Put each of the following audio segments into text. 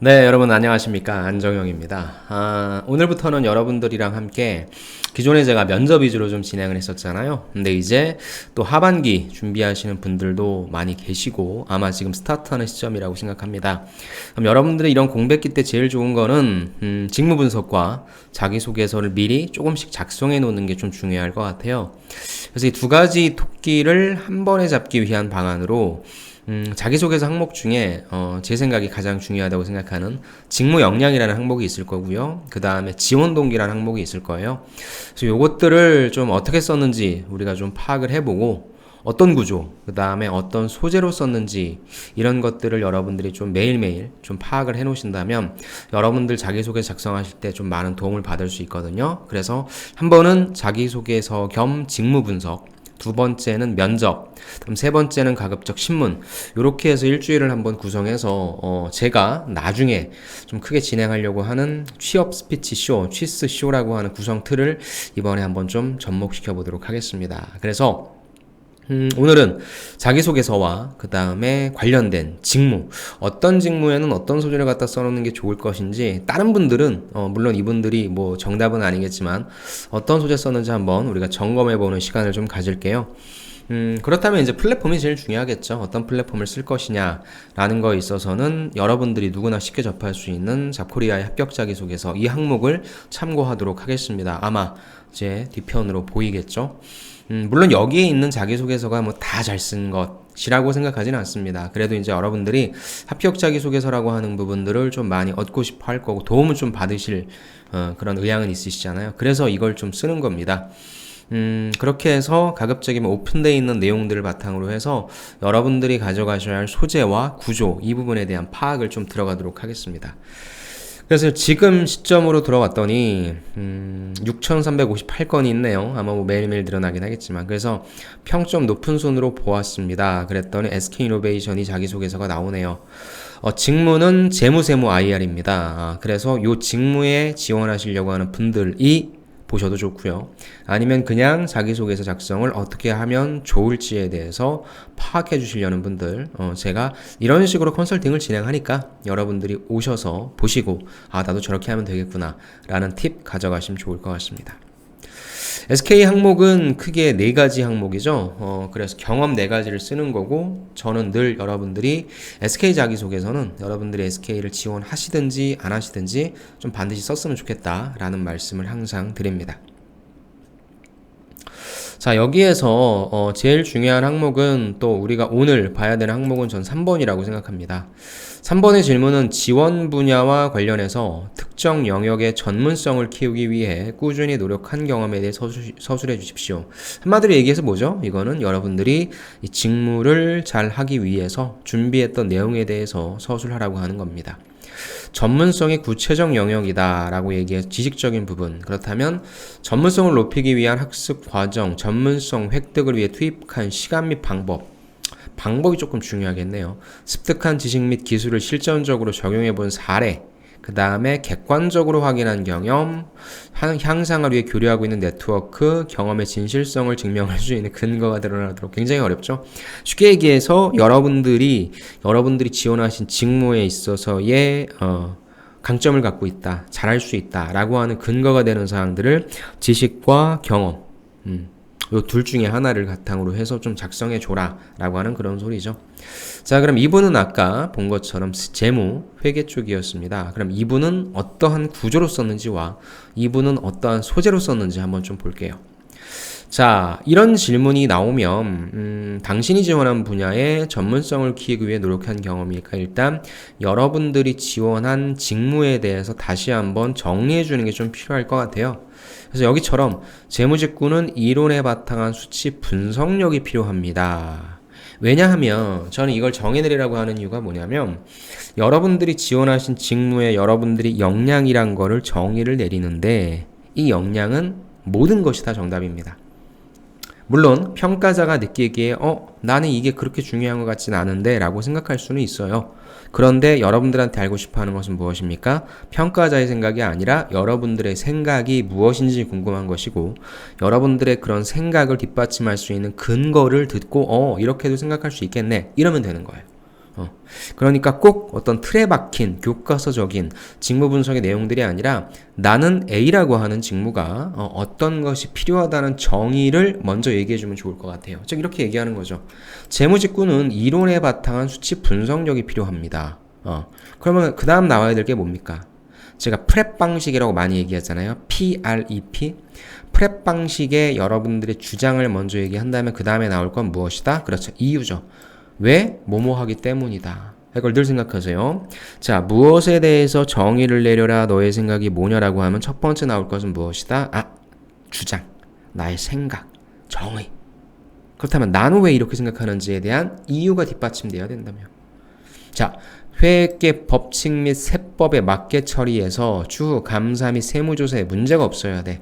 네, 여러분 안녕하십니까? 안정형입니다. 오늘부터는 여러분들이랑 함께 기존에 제가 면접 위주로 좀 진행을 했었잖아요. 근데 이제 또 하반기 준비하시는 분들도 많이 계시고 아마 지금 스타트하는 시점이라고 생각합니다. 그럼 여러분들이 이런 공백기 때 제일 좋은 거는 직무 분석과 자기소개서를 미리 조금씩 작성해 놓는 게 좀 중요할 것 같아요. 그래서 이 두 가지 토끼를 한 번에 잡기 위한 방안으로 자기소개서 항목 중에 제 생각이 가장 중요하다고 생각하는 직무 역량이라는 항목이 있을 거고요. 그 다음에 지원 동기라는 항목이 있을 거예요. 그래서 요것들을 좀 어떻게 썼는지 우리가 좀 파악을 해보고 어떤 구조, 그 다음에 어떤 소재로 썼는지 이런 것들을 여러분들이 좀 매일매일 좀 파악을 해 놓으신다면 여러분들 자기소개 작성하실 때 좀 많은 도움을 받을 수 있거든요. 그래서 한 번은 자기소개서 겸 직무 분석, 두 번째는 면접, 그럼 세 번째는 가급적 신문, 요렇게 해서 일주일을 한번 구성해서 제가 나중에 좀 크게 진행하려고 하는 취업 스피치 쇼, 취스 쇼라고 하는 구성 틀을 이번에 한번 좀 접목시켜 보도록 하겠습니다. 그래서 오늘은 자기소개서와 그 다음에 관련된 직무, 어떤 직무에는 어떤 소재를 갖다 써놓는 게 좋을 것인지, 다른 분들은 물론 이분들이 뭐 정답은 아니겠지만 어떤 소재 썼는지 한번 우리가 점검해보는 시간을 좀 가질게요. 그렇다면 이제 플랫폼이 제일 중요하겠죠. 어떤 플랫폼을 쓸 것이냐라는 거에 있어서는 여러분들이 누구나 쉽게 접할 수 있는 잡코리아의 합격 자기소개서 이 항목을 참고하도록 하겠습니다. 아마 제 뒤편으로 보이겠죠. 물론 여기에 있는 자기소개서가 뭐 다 잘 쓴 것이라고 생각하지는 않습니다. 그래도 이제 여러분들이 합격 자기소개서라고 하는 부분들을 좀 많이 얻고 싶어 할 거고 도움을 좀 받으실 그런 의향은 있으시잖아요. 그래서 이걸 좀 쓰는 겁니다. 그렇게 해서 가급적이면 오픈되어 있는 내용들을 바탕으로 해서 여러분들이 가져가셔야 할 소재와 구조 이 부분에 대한 파악을 좀 들어가도록 하겠습니다. 그래서 지금 시점으로 들어왔더니 6,358건이 있네요. 아마 뭐 매일매일 늘어나긴 하겠지만 그래서 평점 높은 순으로 보았습니다. 그랬더니 SK이노베이션이 자기소개서가 나오네요. 직무는 재무세무 IR입니다. 그래서 요 직무에 지원하시려고 하는 분들이 보셔도 좋고요. 아니면 그냥 자기소개서 작성을 어떻게 하면 좋을지에 대해서 파악해 주시려는 분들, 제가 이런 식으로 컨설팅을 진행하니까 여러분들이 오셔서 보시고 나도 저렇게 하면 되겠구나 라는 팁 가져가시면 좋을 것 같습니다. SK 항목은 크게 네 가지 항목이죠. 그래서 경험 네 가지를 쓰는 거고 저는 늘 여러분들이 SK 자기소개서는 여러분들이 SK를 지원하시든지 안 하시든지 좀 반드시 썼으면 좋겠다라는 말씀을 항상 드립니다. 자, 여기에서 제일 중요한 항목은 또 우리가 오늘 봐야 되는 항목은 전 3번이라고 생각합니다. 3번의 질문은 지원 분야와 관련해서 특정 영역의 전문성을 키우기 위해 꾸준히 노력한 경험에 대해 서술해 주십시오. 한마디로 얘기해서 뭐죠? 이거는 여러분들이 이 직무를 잘 하기 위해서 준비했던 내용에 대해서 서술하라고 하는 겁니다. 전문성의 구체적 영역이다 라고 얘기해서 지식적인 부분, 그렇다면 전문성을 높이기 위한 학습 과정, 전문성 획득을 위해 투입한 시간 및 방법이 조금 중요하겠네요. 습득한 지식 및 기술을 실전적으로 적용해 본 사례, 그 다음에 객관적으로 확인한 경험, 향상을 위해 교류하고 있는 네트워크, 경험의 진실성을 증명할 수 있는 근거가 드러나도록. 굉장히 어렵죠? 쉽게 얘기해서 여러분들이 지원하신 직무에 있어서의 강점을 갖고 있다, 잘할 수 있다 라고 하는 근거가 되는 사항들을 지식과 경험, 요 둘 중에 하나를 바탕으로 해서 좀 작성해 줘라 라고 하는 그런 소리죠. 자, 그럼 이분은 아까 본 것처럼 재무 회계 쪽이었습니다. 그럼 이분은 어떠한 구조로 썼는지와 이분은 어떠한 소재로 썼는지 한번 좀 볼게요. 자, 이런 질문이 나오면 당신이 지원한 분야의 전문성을 키우기 위해 노력한 경험일까? 일단 여러분들이 지원한 직무에 대해서 다시 한번 정리해 주는 게 좀 필요할 것 같아요. 그래서 여기처럼 재무직구는 이론에 바탕한 수치 분석력이 필요합니다. 왜냐하면 저는 이걸 정해내리라고 하는 이유가 뭐냐면 여러분들이 지원하신 직무에 여러분들이 역량이란 거를 정의를 내리는데 이 역량은 모든 것이 다 정답입니다. 물론 평가자가 느끼기에 나는 이게 그렇게 중요한 것 같진 않은데 라고 생각할 수는 있어요. 그런데 여러분들한테 알고 싶어하는 것은 무엇입니까? 평가자의 생각이 아니라 여러분들의 생각이 무엇인지 궁금한 것이고 여러분들의 그런 생각을 뒷받침할 수 있는 근거를 듣고 이렇게도 생각할 수 있겠네 이러면 되는 거예요. 그러니까 꼭 어떤 틀에 박힌 교과서적인 직무 분석의 내용들이 아니라 나는 A라고 하는 직무가 어떤 것이 필요하다는 정의를 먼저 얘기해주면 좋을 것 같아요. 즉 이렇게 얘기하는 거죠. 재무직구는 이론에 바탕한 수치 분석력이 필요합니다. 그러면 그 다음 나와야 될 게 뭡니까? 제가 프랩 방식이라고 많이 얘기하잖아요. PREP. 프랩 방식에 여러분들의 주장을 먼저 얘기한다면 그 다음에 나올 건 무엇이다? 그렇죠. 이유죠. 왜? 뭐뭐 하기 때문이다. 이걸 늘 생각하세요. 자, 무엇에 대해서 정의를 내려라. 너의 생각이 뭐냐라고 하면 첫 번째 나올 것은 무엇이다? 주장. 나의 생각. 정의. 그렇다면 나는 왜 이렇게 생각하는지에 대한 이유가 뒷받침되어야 된다며. 자, 회계 법칙 및 세법에 맞게 처리해서 추후 감사 및 세무조사에 문제가 없어야 돼.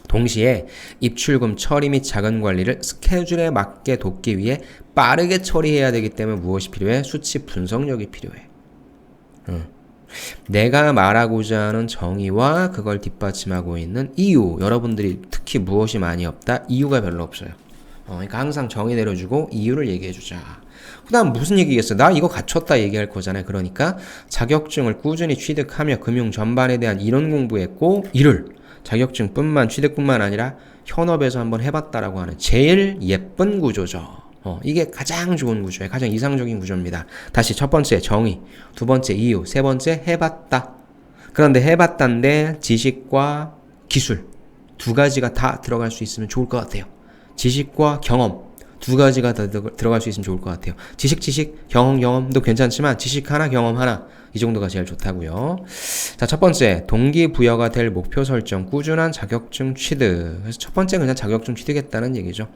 동시에 입출금 처리 및 자금 관리를 스케줄에 맞게 돕기 위해 빠르게 처리해야 되기 때문에 무엇이 필요해? 수치 분석력이 필요해. 내가 말하고자 하는 정의와 그걸 뒷받침하고 있는 이유. 여러분들이 특히 무엇이 많이 없다? 이유가 별로 없어요. 그러니까 항상 정의 내려주고 이유를 얘기해주자. 그 다음 무슨 얘기겠어? 나 이거 갖췄다 얘기할 거잖아요. 그러니까 자격증을 꾸준히 취득하며 금융 전반에 대한 이론 공부했고 이를 자격증뿐만 취득뿐만 아니라 현업에서 한번 해봤다라고 하는 제일 예쁜 구조죠. 이게 가장 좋은 구조예요. 가장 이상적인 구조입니다. 다시 첫 번째 정의, 두 번째 이유, 세 번째 해봤다. 그런데 해봤다인데 지식과 기술 두 가지가 다 들어갈 수 있으면 좋을 것 같아요. 지식과 경험 두 가지가 다 들어갈 수 있으면 좋을 것 같아요. 지식, 경험도 괜찮지만 지식 하나, 경험 하나 이 정도가 제일 좋다고요. 자, 첫 번째 동기부여가 될 목표 설정, 꾸준한 자격증 취득. 그래서 첫 번째 그냥 자격증 취득했다는 얘기죠.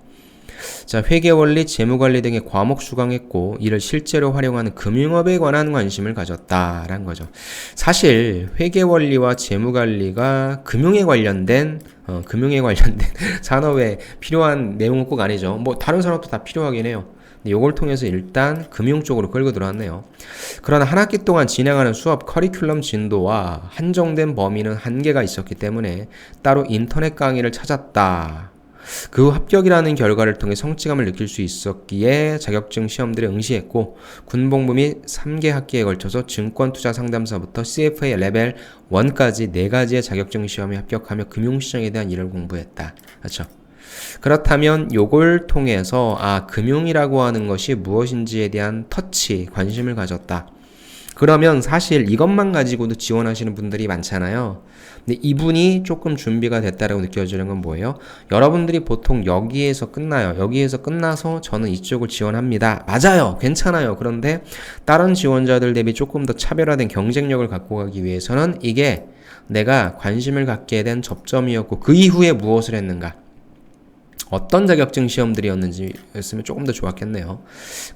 자, 회계원리, 재무관리 등의 과목 수강했고 이를 실제로 활용하는 금융업에 관한 관심을 가졌다라는 거죠. 사실 회계원리와 재무관리가 금융에 관련된 산업에 필요한 내용은 꼭 아니죠. 뭐 다른 산업도 다 필요하긴 해요. 근데 이걸 통해서 일단 금융 쪽으로 끌고 들어왔네요. 그러나 한 학기 동안 진행하는 수업 커리큘럼 진도와 한정된 범위는 한계가 있었기 때문에 따로 인터넷 강의를 찾았다. 그 합격이라는 결과를 통해 성취감을 느낄 수 있었기에 자격증 시험들에 응시했고 군복무 및 3개 학기에 걸쳐서 증권투자상담사부터 CFA 레벨 1까지 4가지의 자격증 시험에 합격하며 금융시장에 대한 일을 공부했다. 그렇죠? 그렇다면 요걸 통해서 금융이라고 하는 것이 무엇인지에 대한 터치, 관심을 가졌다. 그러면 사실 이것만 가지고도 지원하시는 분들이 많잖아요. 근데 이분이 조금 준비가 됐다라고 느껴지는 건 뭐예요? 여러분들이 보통 여기에서 끝나요. 여기에서 끝나서 저는 이쪽을 지원합니다. 맞아요. 괜찮아요. 그런데 다른 지원자들 대비 조금 더 차별화된 경쟁력을 갖고 가기 위해서는 이게 내가 관심을 갖게 된 접점이었고 그 이후에 무엇을 했는가? 어떤 자격증 시험들이었는지였으면 조금 더 좋았겠네요.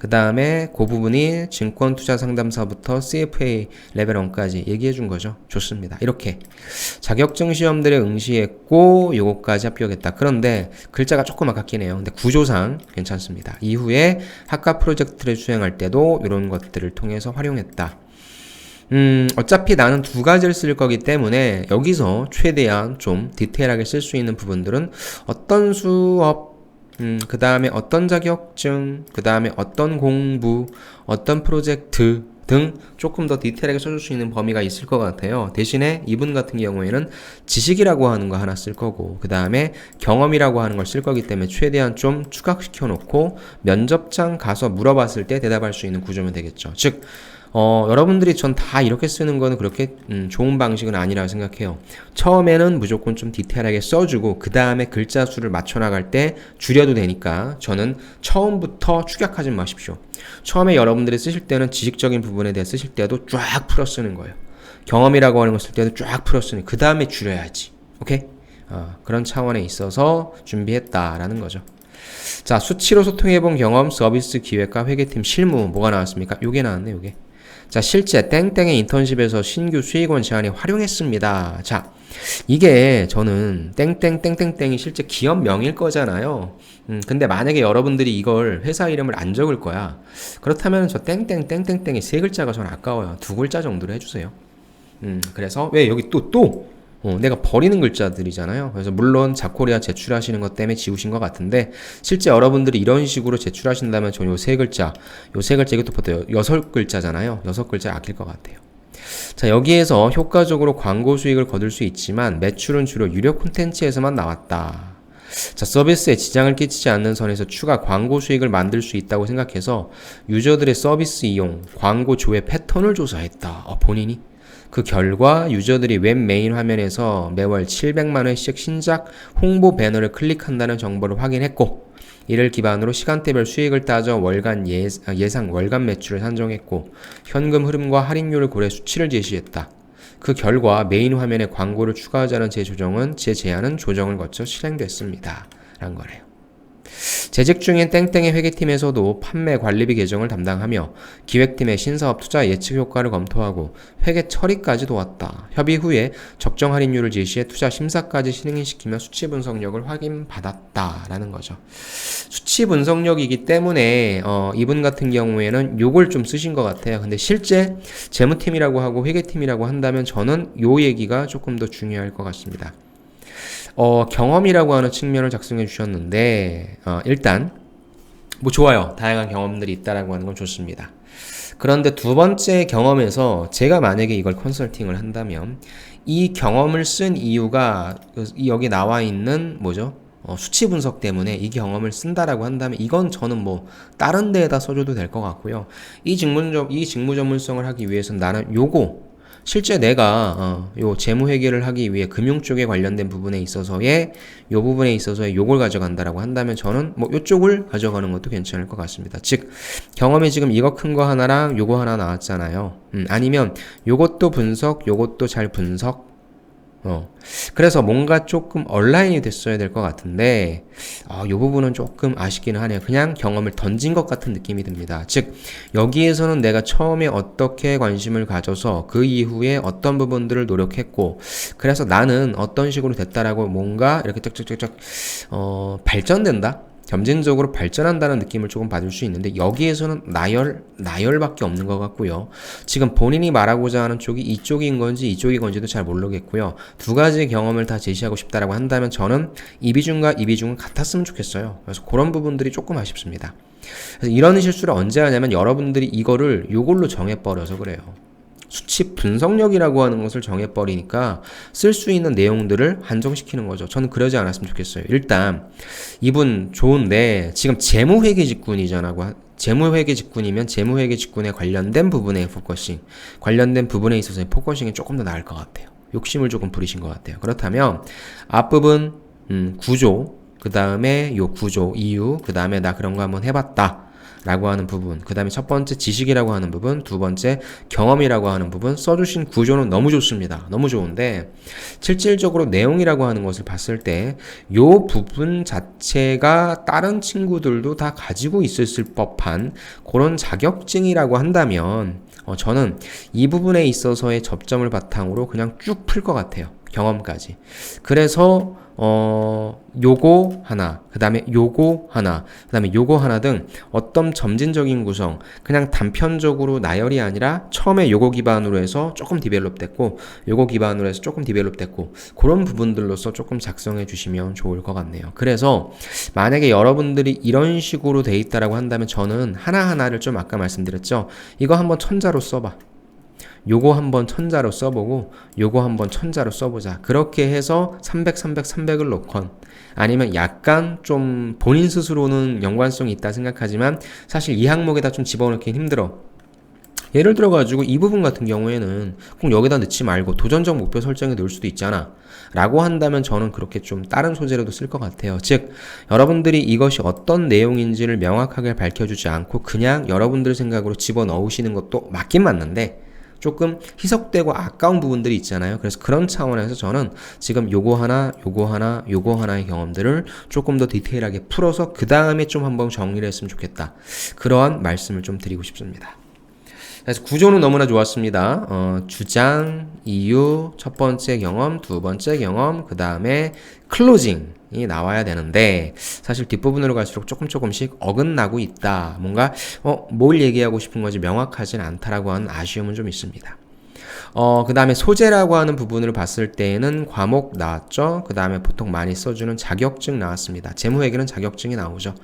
그 다음에 그 부분이 증권투자상담사부터 CFA 레벨 1까지 얘기해 준 거죠. 좋습니다. 이렇게 자격증 시험들에 응시했고 요거까지 합격했다. 그런데 글자가 조금 아깝긴 해요. 근데 구조상 괜찮습니다. 이후에 학과 프로젝트를 수행할 때도 이런 것들을 통해서 활용했다. 어차피 나는 두 가지를 쓸 거기 때문에 여기서 최대한 좀 디테일하게 쓸 수 있는 부분들은 어떤 수업, 그 다음에 어떤 자격증, 그 다음에 어떤 공부, 어떤 프로젝트 등 조금 더 디테일하게 써줄 수 있는 범위가 있을 것 같아요. 대신에 이분 같은 경우에는 지식이라고 하는 거 하나 쓸 거고 그 다음에 경험이라고 하는 걸 쓸 거기 때문에 최대한 좀 추각시켜 놓고 면접장 가서 물어봤을 때 대답할 수 있는 구조면 되겠죠. 즉 여러분들이 전 다 이렇게 쓰는 거는 그렇게 좋은 방식은 아니라고 생각해요. 처음에는 무조건 좀 디테일하게 써주고 그 다음에 글자 수를 맞춰나갈 때 줄여도 되니까 저는 처음부터 축약하지 마십시오. 처음에 여러분들이 쓰실 때는 지식적인 부분에 대해 쓰실 때도 쫙 풀어 쓰는 거예요. 경험이라고 하는 거 쓸 때도 쫙 풀어 쓰는 그 다음에 줄여야지. 오케이? 그런 차원에 있어서 준비했다라는 거죠. 자, 수치로 소통해본 경험, 서비스 기획과 회계팀 실무 뭐가 나왔습니까? 요게 나왔네, 요게. 자, 실제 땡땡의 인턴십에서 신규 수익원 제안에 활용했습니다. 자, 이게 저는 땡땡땡땡땡이 실제 기업명일 거잖아요. 근데 만약에 여러분들이 이걸 회사 이름을 안 적을 거야. 그렇다면 저 땡땡땡땡땡이 세 글자가 전 아까워요. 두 글자 정도로 해주세요. 그래서 왜 여기 또 내가 버리는 글자들이잖아요. 그래서 물론 자코리아 제출하시는 것 때문에 지우신 것 같은데 실제 여러분들이 이런 식으로 제출하신다면 저는 요 세 글자, 이것도 보세요. 6글자잖아요. 6글자 아낄 것 같아요. 자, 여기에서 효과적으로 광고 수익을 거둘 수 있지만 매출은 주로 유료 콘텐츠에서만 나왔다. 자, 서비스에 지장을 끼치지 않는 선에서 추가 광고 수익을 만들 수 있다고 생각해서 유저들의 서비스 이용, 광고 조회 패턴을 조사했다. 본인이? 그 결과 유저들이 웹 메인 화면에서 매월 700만 회씩 신작 홍보 배너를 클릭한다는 정보를 확인했고 이를 기반으로 시간대별 수익을 따져 월간 예상 월간 매출을 산정했고 현금 흐름과 할인율을 고려 수치를 제시했다. 그 결과 메인 화면에 광고를 추가하자는 제 제안은 조정을 거쳐 실행됐습니다. 라는 거래요. 재직 중인 땡땡의 회계팀에서도 판매 관리비 계정을 담당하며 기획팀의 신사업 투자 예측 효과를 검토하고 회계 처리까지 도왔다. 협의 후에 적정 할인율을 제시해 투자 심사까지 진행시키며 수치 분석력을 확인받았다라는 거죠. 수치 분석력이기 때문에 이분 같은 경우에는 요걸 좀 쓰신 것 같아요. 근데 실제 재무팀이라고 하고 회계팀이라고 한다면 저는 요 얘기가 조금 더 중요할 것 같습니다. 경험이라고 하는 측면을 작성해 주셨는데 일단 뭐 좋아요. 다양한 경험들이 있다라고 하는 건 좋습니다. 그런데 두 번째 경험에서 제가 만약에 이걸 컨설팅을 한다면 이 경험을 쓴 이유가 여기 나와 있는 뭐죠? 수치 분석 때문에 이 경험을 쓴다라고 한다면 이건 저는 뭐 다른 데에다 써줘도 될 것 같고요. 이 직무 전문성을 하기 위해서는 나는 요거 실제 내가 요 재무 회계를 하기 위해 금융 쪽에 관련된 부분에 있어서의 요 부분에 있어서의 요걸 가져간다라고 한다면 저는 뭐 요쪽을 가져가는 것도 괜찮을 것 같습니다. 즉 경험이 지금 이거 큰 거 하나랑 요거 하나 나왔잖아요. 아니면 요것도 분석, 요것도 잘 분석. 그래서 뭔가 조금 온라인이 됐어야 될 것 같은데 이 부분은 조금 아쉽기는 하네요. 그냥 경험을 던진 것 같은 느낌이 듭니다. 즉 여기에서는 내가 처음에 어떻게 관심을 가져서 그 이후에 어떤 부분들을 노력했고 그래서 나는 어떤 식으로 됐다라고 뭔가 이렇게 쫙쫙쫙쫙 발전된다? 점진적으로 발전한다는 느낌을 조금 받을 수 있는데 여기에서는 나열밖에 없는 것 같고요. 지금 본인이 말하고자 하는 쪽이 이쪽인 건지 이쪽인 건지도 잘 모르겠고요. 두 가지의 경험을 다 제시하고 싶다라고 한다면 저는 이 비중과 이 비중은 같았으면 좋겠어요. 그래서 그런 부분들이 조금 아쉽습니다. 그래서 이런 실수를 언제 하냐면 여러분들이 이거를 요걸로 정해버려서 그래요. 수치 분석력이라고 하는 것을 정해버리니까 쓸 수 있는 내용들을 한정시키는 거죠. 저는 그러지 않았으면 좋겠어요. 일단 이분 좋은데 지금 재무회계 직군이면 재무회계 직군에 관련된 부분에 포커싱, 관련된 부분에 있어서의 포커싱이 조금 더 나을 것 같아요. 욕심을 조금 부리신 것 같아요. 그렇다면 앞부분 구조, 그 다음에 요 구조 이유, 그 다음에 나 그런 거 한번 해봤다 라고 하는 부분, 그 다음에 첫 번째 지식이라고 하는 부분, 두 번째 경험이라고 하는 부분 써주신 구조는 너무 좋습니다. 너무 좋은데 실질적으로 내용이라고 하는 것을 봤을 때 요 부분 자체가 다른 친구들도 다 가지고 있을 법한 그런 자격증이라고 한다면 저는 이 부분에 있어서의 접점을 바탕으로 그냥 쭉 풀 것 같아요. 경험까지. 그래서 요거 하나, 그 다음에 요거 하나, 그 다음에 요거 하나 등 어떤 점진적인 구성, 그냥 단편적으로 나열이 아니라 처음에 요거 기반으로 해서 조금 디벨롭 됐고, 요거 기반으로 해서 조금 디벨롭 됐고, 그런 부분들로서 조금 작성해 주시면 좋을 것 같네요. 그래서 만약에 여러분들이 이런 식으로 돼 있다라고 한다면 저는 하나하나를 좀 아까 말씀드렸죠? 이거 한번 천자로 써봐. 요거 한번 천자로 써보고 요거 한번 천자로 써보자. 그렇게 해서 300, 300, 300을 놓건 아니면 약간 좀 본인 스스로는 연관성이 있다 생각하지만 사실 이 항목에다 좀 집어넣긴 힘들어. 예를 들어가지고 이 부분 같은 경우에는 꼭 여기다 넣지 말고 도전적 목표 설정에 넣을 수도 있잖아 라고 한다면 저는 그렇게 좀 다른 소재로도 쓸 것 같아요. 즉 여러분들이 이것이 어떤 내용인지를 명확하게 밝혀주지 않고 그냥 여러분들 생각으로 집어넣으시는 것도 맞긴 맞는데 조금 희석되고 아까운 부분들이 있잖아요. 그래서 그런 차원에서 저는 지금 요거 하나, 요거 하나, 요거 하나의 경험들을 조금 더 디테일하게 풀어서 그 다음에 좀 한번 정리를 했으면 좋겠다. 그러한 말씀을 좀 드리고 싶습니다. 그래서 구조는 너무나 좋았습니다. 주장, 이유, 첫 번째 경험, 두 번째 경험, 그 다음에 클로징이 나와야 되는데 사실 뒷부분으로 갈수록 조금씩 어긋나고 있다. 뭔가 뭘 얘기하고 싶은 건지 명확하진 않다라고 하는 아쉬움은 좀 있습니다. 그 다음에 소재라고 하는 부분을 봤을 때에는 과목 나왔죠. 그 다음에 보통 많이 써주는 자격증 나왔습니다. 재무회계는 자격증이 나오죠.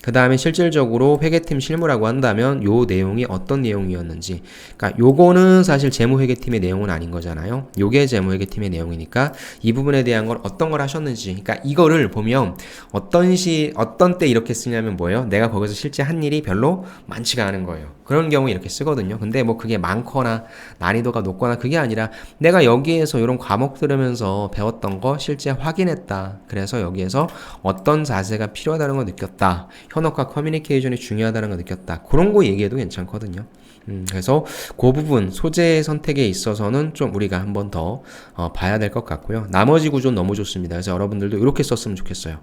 그 다음에 실질적으로 회계팀 실무라고 한다면 요 내용이 어떤 내용이었는지, 그러니까 요거는 사실 재무회계팀의 내용은 아닌 거잖아요. 요게 재무회계팀의 내용이니까 이 부분에 대한 걸 어떤 걸 하셨는지, 그러니까 이거를 보면 어떤 때 이렇게 쓰냐면 뭐예요? 내가 거기서 실제 한 일이 별로 많지가 않은 거예요. 그런 경우 이렇게 쓰거든요. 근데 뭐 그게 많거나 난이도가 높거나 그게 아니라 내가 여기에서 이런 과목 들으면서 배웠던 거 실제 확인했다. 그래서 여기에서 어떤 자세가 필요하다는 걸 느꼈다. 현업과 커뮤니케이션이 중요하다는 걸 느꼈다. 그런 거 얘기해도 괜찮거든요. 그래서 그 부분 소재 선택에 있어서는 좀 우리가 한번 더 봐야 될 것 같고요. 나머지 구조는 너무 좋습니다. 그래서 여러분들도 이렇게 썼으면 좋겠어요.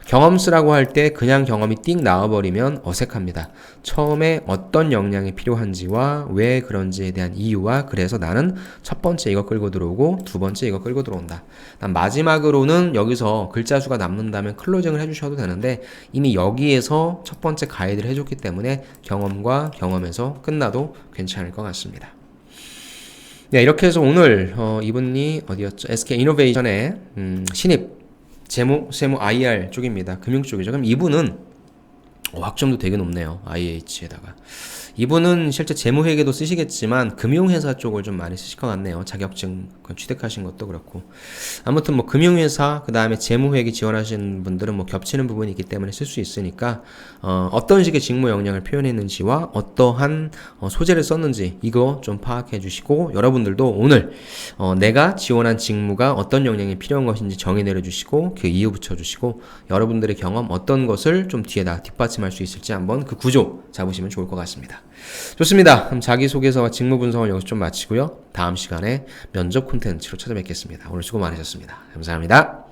경험 쓰라고 할 때 그냥 경험이 띵 나와버리면 어색합니다. 처음에 어떤 역량이 필요한지와 왜 그런지에 대한 이유와 그래서 나는 첫 번째 이거 끌고 들어오고 두 번째 이거 끌고 들어온다. 마지막으로는 여기서 글자 수가 남는다면 클로징을 해주셔도 되는데 이미 여기에서 첫 번째 가이드를 해줬기 때문에 경험과 경험에서 끝나도 괜찮을 것 같습니다. 네, 이렇게 해서 오늘 이분이 어디였죠? SK이노베이션의 신입 세무 IR 쪽입니다. 금융 쪽이죠. 그럼 이분은 학점도 되게 높네요. IH에다가. 이분은 실제 재무회계도 쓰시겠지만 금융회사 쪽을 좀 많이 쓰실 것 같네요. 자격증 취득하신 것도 그렇고. 아무튼 뭐 금융회사 그 다음에 재무회계 지원하시는 분들은 뭐 겹치는 부분이 있기 때문에 쓸 수 있으니까 어떤 식의 직무 역량을 표현했는지와 어떠한 소재를 썼는지 이거 좀 파악해 주시고 여러분들도 오늘 내가 지원한 직무가 어떤 역량이 필요한 것인지 정의 내려주시고 그 이유 붙여주시고 여러분들의 경험 어떤 것을 좀 뒤에다 뒷받침할 수 있을지 한번 그 구조 잡으시면 좋을 것 같습니다. 좋습니다. 그럼 자기소개서와 직무 분석을 여기서 좀 마치고요. 다음 시간에 면접 콘텐츠로 찾아뵙겠습니다. 오늘 수고 많으셨습니다. 감사합니다.